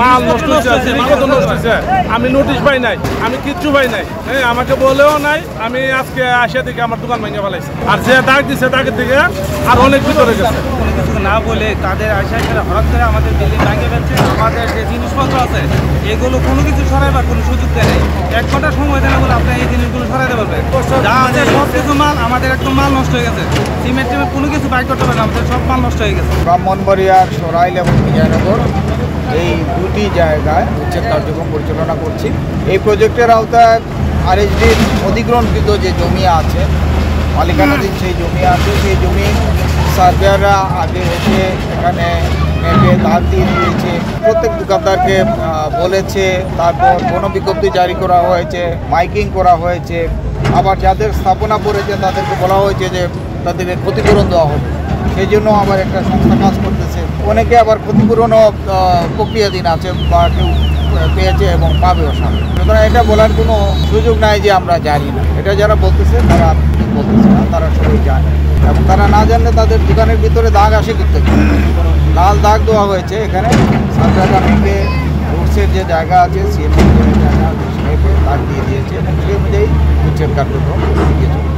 মাল নষ্ট হয়েছে, নষ্ট হয়েছে। আমি নোটিশ পাই নাই, আমি কিচ্ছু পাই নাই। হ্যাঁ, আমাকে বলেও নাই। আমি আজকে আসিয়া থেকে আমার দোকান ভেঙে ফেলাইছি। আর যে দাগ দিছে দাগের থেকে আর অনেক ভিতরে গেছে। কোনো কিছু না বলে তাদের আশা করে হঠাৎ করে আমাদের বিল্ডিং ভেঙে ফেলছে। আমাদের যে জিনিসপত্র আছে এগুলো কোনো কিছু সরাইবার কোনো সুযোগ দেয় নেই। 1 ঘন্টা সময় দেন বলে আপনি এই জিনিসগুলো সরাইতে পারবেন। যা আছে সব কিছু মাল আমাদের একদম মাল নষ্ট হয়ে গেছে। সিমেন্ট টিমেন্ট কোনো কিছু বাইক করতে পারে না, আমাদের সব মাল নষ্ট হয়ে গেছে। ব্রাহ্মণবাড়িয়ার সরাইল এবং বিজয়নগর এই দুটি জায়গায় উচ্ছেদ কার্যক্রম পরিচালনা করছি। এই প্রজেক্টের আওতায় আরএসডির অধিগ্রহণকৃত যে জমি আছে, মালিকানাধীন সেই জমি আছে, সেই জমি সার্ভেয়াররা আগে এসে এখানে মেপে দাগ দিয়ে দিয়েছে। প্রত্যেক দোকানদারকে বলেছে, তারপর গণবিজ্ঞপ্তি জারি করা হয়েছে, মাইকিং করা হয়েছে। আবার যাদের স্থাপনা পড়েছে তাদেরকে বলা হয়েছে যে তাদেরকে ক্ষতিপূরণ দেওয়া হবে। সেই জন্য আবার একটা সংস্থা কাজ করতেছে। অনেকে আবার ক্ষতিপূরণও প্রক্রিয়াধীন আছে বা কেউ পেয়েছে এবং পাবেও সামনে। সুতরাং এটা বলার কোনো সুযোগ নাই যে আমরা জানি না। এটা যারা বলতেছে তারা বলতেছে না, তারা সবাই জানে। এবং তারা না জানলে তাদের দোকানের ভিতরে দাগ আসে করতে লাল দাগ দেওয়া হয়েছে। এখানে সার্ভেয়াররা মেপে রুটসের যে জায়গা আছে, সিএমএর যে জায়গা আছে, মেপে দাগ দিয়ে দিয়েছে এবং সেই অনুযায়ী উচ্ছেদ কার্যক্রম এগিয়ে চলছে।